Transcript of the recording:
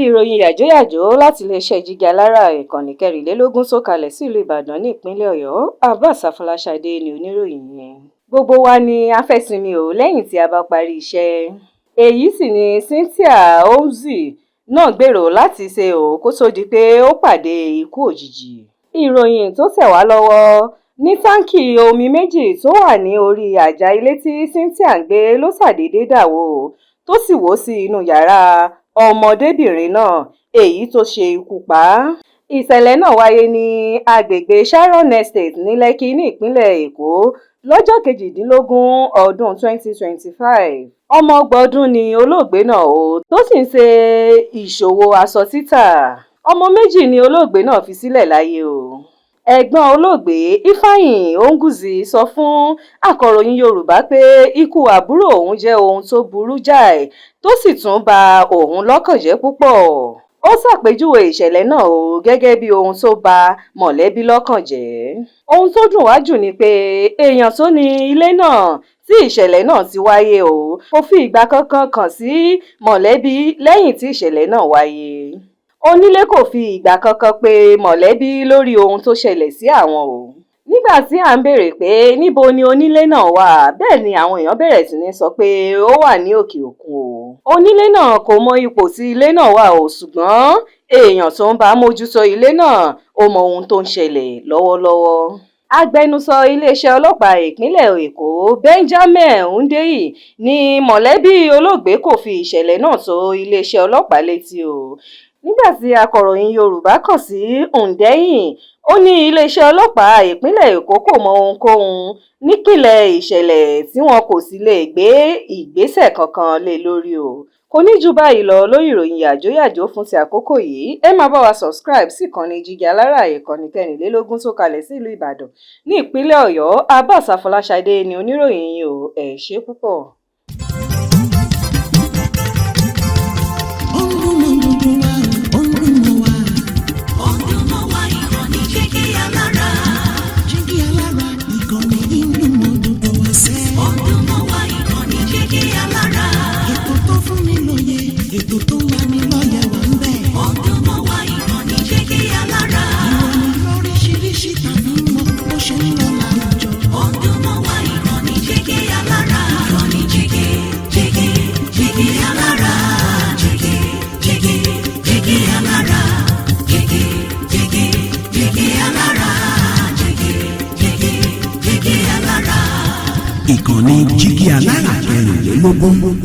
Ìròyìn yàjóyàjó láti iléeṣẹ́ jígí alára ìkànnì kẹrìnlélógún sọ̀kalẹ̀ sí ìlú Ìbàdàn ní ìpínlẹ̀ Ọ̀yọ́. Abbas Afọláṣadé ni oníròyìn yẹn. Gbogbo wa ni a fẹ́ sinmi lẹ́yìn tí a bá parí iṣẹ́. Èyí sì ni Cynthia Ozi náà gbèrò láti ṣe kó tó di pé ó pàdé ikú òjijì. Ìròyìn tó tẹ̀ wá lọ́wọ́ ní táǹkì omi méjì tó wà ní orí àjà ilé tí Cynthia ń gbé ló ṣàdédé dàwó tó sì wó sí inú yàrá ọmọdébìnrin náà, èyí tó ṣe ikú pa á. Ìṣẹ̀lẹ̀ náà wáyé ní agbègbè Sharon Estate ní Lẹ́kì ní ìpínlẹ̀ Èkó lọ́jọ́ 18 ọdún 2025. Ọmọ ọgbọ̀n ọdún ni olóògbé náà tó sì ń ṣe ìṣòwò aṣọ títà. Ọmọ méjì ni olóògbé náà fi sílẹ̀ láyé Ẹ̀gbọ́n olóògbé Ifeanyi Onguzi sọ fún akọ̀ròyìn Yorùbá pé ikú àbúrò òun jẹ́ ohun tó burú jáì tó sì tún bà òun lọ́kàn jẹ́ púpọ̀. Ó ṣàpèjúwe ìṣẹ̀lẹ̀ náà gẹ́gẹ́ bí ohun tó bà mọ̀lẹ́bí lọ́kàn jẹ́. Ohun tó dùn wá jù ni pé èèyàn tó ní ilé náà tí ìṣẹ̀lẹ̀ náà ti wáyé kò fi ìgbà kankan kàn sí mọ̀lẹ́bí lẹ́yìn tí ìṣẹ̀lẹ̀ náà wáyé. Onílé kò fi ìgbà kankan pe mọ̀lẹ́bí lórí ohun tó ṣẹlẹ̀ sí àwọn Nígbà tí à ń béèrè pé níbo ni onílé náà wà, bẹ́ẹ̀ ni àwọn èèyàn bẹ̀rẹ̀ sí ní sọ pé ó wà ní òkè òkun Onílé náà kò mọ ipò tí ilé náà wà ṣùgbọ́n èèyàn tó ń bá mójútó ilé náà ó mọ ohun tó ń ṣẹlẹ̀ lọ́wọ́lọ́wọ́. Agbẹnusọ iléeṣẹ́ ọlọ́pàá ìpínlẹ̀ Èkó Benjamin Hundeyi ní mọ̀lẹ́bí olóògbé kò fi ìṣẹ̀lẹ̀ náà tó iléeṣẹ́ ọlọ́pàá létí Nígbà tí akọ̀ròyìn Yorùbá kàn sí Hundeyi, ó ní iléeṣẹ́ ọlọ́pàá ìpínlẹ̀ Èkó kò mọ ohunkóhun nípìnlẹ̀ ìṣẹ̀lẹ̀ tí wọn kò sì lè gbé ìgbésẹ̀ kankan lé lórí Kò ní jù báyìí lọ lórí ìròyìn yàjóyàjó fún ti àkókò yìí. Ẹ máa bá wa subscribe sí ìkànnì jígí alára ìkànnì kẹrìnlélógún tó kalẹ̀ sí ìlú Ìbàdàn ní ìpínlẹ̀ Ọ̀yọ́. Abbas Afọláṣadé ni oníròyìn yìí ẹ ṣé púpọ̀. Ètò tó wà ní lọ́yẹ̀ wà ń bẹ̀. Ọdún mọ́ wá ìkànnì jígí alára. Ìròyìn lóríṣiríṣi tàbí mọ́ bó ṣe ń lọ láwùjọ. Ọdún mọ́ wá ìkànnì jígí alára. Ìkànnì jígí alára. Jígí alára. Jígí alára. Jígí alára. Ìkànnì jígí alára kẹrìnlélógún.